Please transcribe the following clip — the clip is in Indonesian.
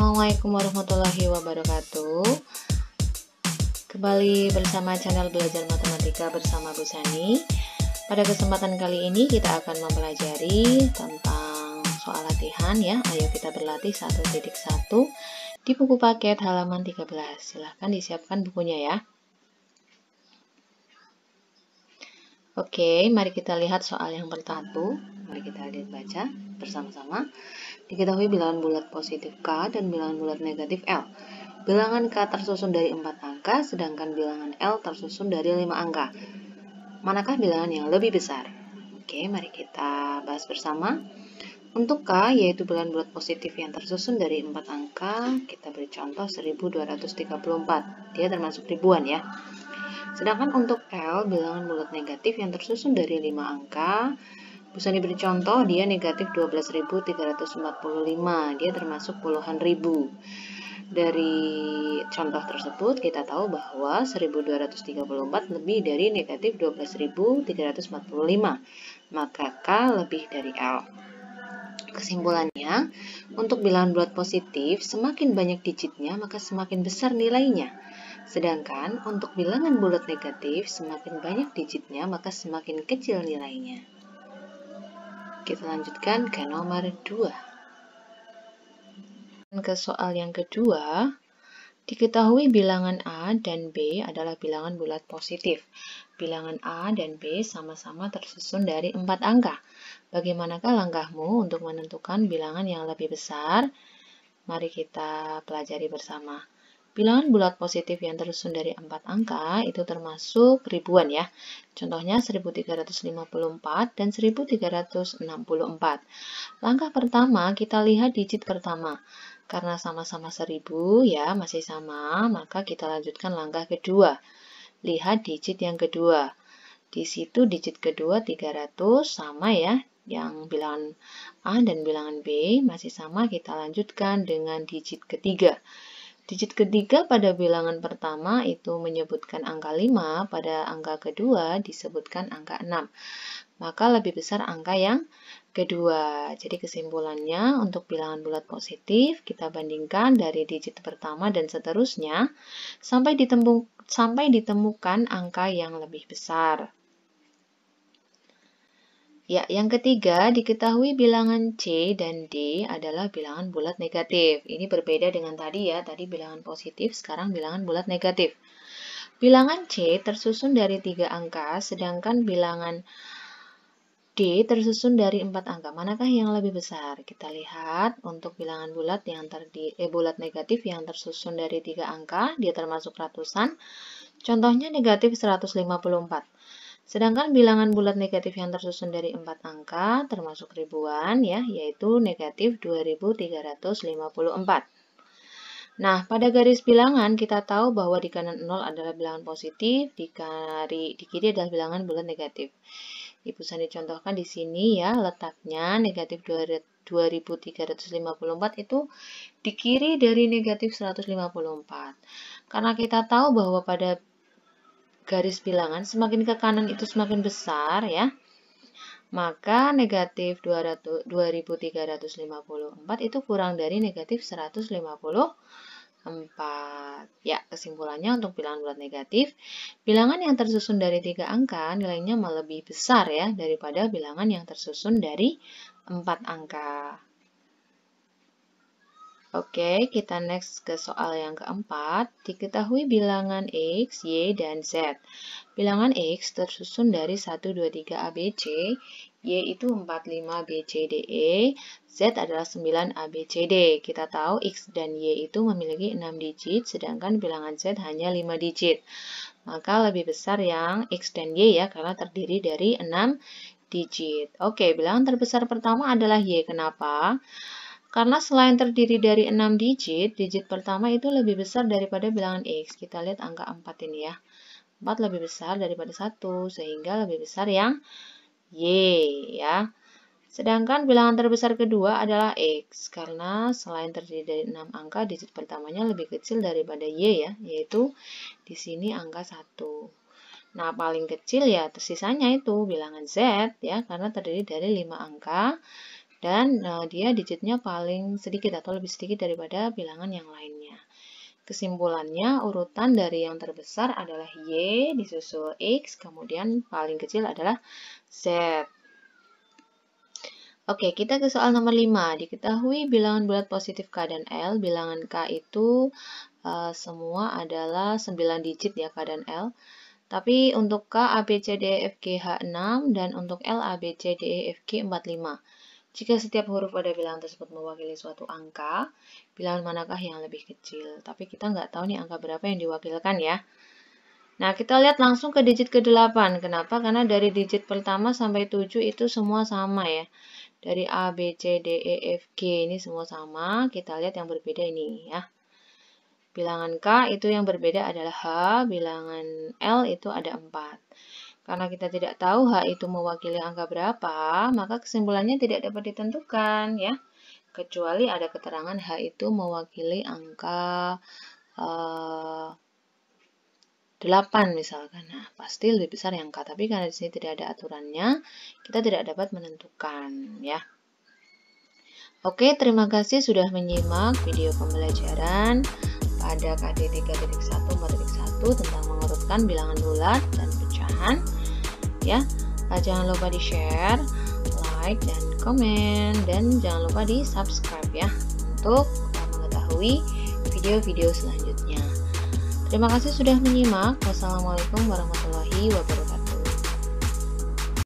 Assalamualaikum warahmatullahi wabarakatuh. Kembali bersama channel Belajar Matematika bersama Bu Sani. Pada kesempatan kali ini kita akan mempelajari tentang soal latihan ya. Ayo kita berlatih 1.1 di buku paket halaman 13. Silahkan disiapkan bukunya ya. Oke, mari kita lihat soal yang pertama. Mari kita lihat baca bersama-sama. Diketahui bilangan bulat positif K dan bilangan bulat negatif L. Bilangan K tersusun dari 4 angka, sedangkan bilangan L tersusun dari 5 angka. Manakah bilangan yang lebih besar? Oke, mari kita bahas bersama. Untuk K, yaitu bilangan bulat positif yang tersusun dari 4 angka, kita beri contoh 1234. Dia termasuk ribuan ya. Sedangkan untuk L, bilangan bulat negatif yang tersusun dari 5 angka, bisa diberi contoh, dia negatif 12.345, dia termasuk puluhan ribu. Dari contoh tersebut, kita tahu bahwa 1234 lebih dari negatif 12.345, maka K lebih dari L. Kesimpulannya, untuk bilangan bulat positif, semakin banyak digitnya, maka semakin besar nilainya. Sedangkan untuk bilangan bulat negatif, semakin banyak digitnya, maka semakin kecil nilainya. Kita lanjutkan ke nomor 2. Ke soal yang kedua, diketahui bilangan A dan B adalah bilangan bulat positif. Bilangan A dan B sama-sama tersusun dari 4 angka. Bagaimanakah langkahmu untuk menentukan bilangan yang lebih besar? Mari kita pelajari bersama. Bilangan bulat positif yang tersusun dari 4 angka itu termasuk ribuan ya. Contohnya 1354 dan 1364. Langkah pertama kita lihat digit pertama. Karena sama-sama 1000 ya, masih sama, maka kita lanjutkan langkah kedua. Lihat digit yang kedua. Di situ digit kedua 300 sama ya. Yang bilangan A dan bilangan B masih sama, kita lanjutkan dengan digit ketiga. Digit ketiga pada bilangan pertama itu menyebutkan angka 5, pada angka kedua disebutkan angka 6. Maka lebih besar angka yang kedua. Jadi kesimpulannya untuk bilangan bulat positif, kita bandingkan dari digit pertama dan seterusnya sampai ditemukan angka yang lebih besar. Ya, yang ketiga, diketahui bilangan C dan D adalah bilangan bulat negatif. Ini berbeda dengan tadi ya, tadi bilangan positif, sekarang bilangan bulat negatif. Bilangan C tersusun dari 3 angka, sedangkan bilangan D tersusun dari 4 angka. Manakah yang lebih besar? Kita lihat untuk bilangan bulat bulat negatif yang tersusun dari 3 angka, dia termasuk ratusan. Contohnya negatif 154. Sedangkan bilangan bulat negatif yang tersusun dari 4 angka termasuk ribuan ya, yaitu negatif 2354. Nah, pada garis bilangan kita tahu bahwa di kanan 0 adalah bilangan positif, di kiri adalah bilangan bulat negatif. Ibu Sani contohkan di sini ya, letaknya negatif 2354 itu di kiri dari negatif 154. Karena kita tahu bahwa pada garis bilangan semakin ke kanan itu semakin besar ya, maka negatif 2354 itu kurang dari negatif 154 ya. Kesimpulannya untuk bilangan bulat negatif, bilangan yang tersusun dari 3 angka nilainya lebih besar ya daripada bilangan yang tersusun dari 4 angka. Oke, kita next ke soal yang keempat. Diketahui bilangan X, Y, dan Z. Bilangan X tersusun dari 1, 2, 3 ABC, Y itu 4, 5 B, C, D, E, Z adalah 9 A, B, C, D. Kita tahu X dan Y itu memiliki 6 digit, sedangkan bilangan Z hanya 5 digit. Maka lebih besar yang X dan Y ya, karena terdiri dari 6 digit. Oke, bilangan terbesar pertama adalah Y. Kenapa? Karena selain terdiri dari 6 digit, digit pertama itu lebih besar daripada bilangan X. Kita lihat angka 4 ini ya. 4 lebih besar daripada 1, sehingga lebih besar yang Y ya. Sedangkan bilangan terbesar kedua adalah X, karena selain terdiri dari 6 angka, digit pertamanya lebih kecil daripada Y ya, yaitu di sini angka 1. Nah, paling kecil ya tersisanya itu bilangan Z ya, karena terdiri dari 5 angka. dan dia digitnya paling sedikit atau lebih sedikit daripada bilangan yang lainnya. Kesimpulannya, urutan dari yang terbesar adalah Y, disusul X, kemudian paling kecil adalah Z. Oke, kita ke soal nomor 5. Diketahui bilangan bulat positif K dan L. Bilangan K itu semua adalah 9 digit ya, K dan L. Tapi untuk K, A, B, C, D, E, F, G, H 6, dan untuk L, A, B, C, D, E, F, G 45. Jika setiap huruf pada bilangan tersebut mewakili suatu angka, bilangan manakah yang lebih kecil? Tapi kita nggak tahu nih angka berapa yang diwakilkan ya. Nah, kita lihat langsung ke digit ke-8. Kenapa? Karena dari digit pertama sampai 7 itu semua sama ya. Dari A, B, C, D, E, F, G ini semua sama. Kita lihat yang berbeda ini ya. Bilangan K itu yang berbeda adalah H, bilangan L itu ada 4. Karena kita tidak tahu H itu mewakili angka berapa, maka kesimpulannya tidak dapat ditentukan ya. Kecuali ada keterangan H itu mewakili angka 8 misalkan. Nah, pasti lebih besar yang K, tapi karena di sini tidak ada aturannya, kita tidak dapat menentukan ya. Oke, terima kasih sudah menyimak video pembelajaran pada KD 3.1.4.1 tentang mengurutkan bilangan bulat dan pecahan ya. Jangan lupa di share, like, dan komen, dan jangan lupa di subscribe ya untuk mengetahui video-video selanjutnya. Terima kasih sudah menyimak. Wassalamualaikum warahmatullahi wabarakatuh.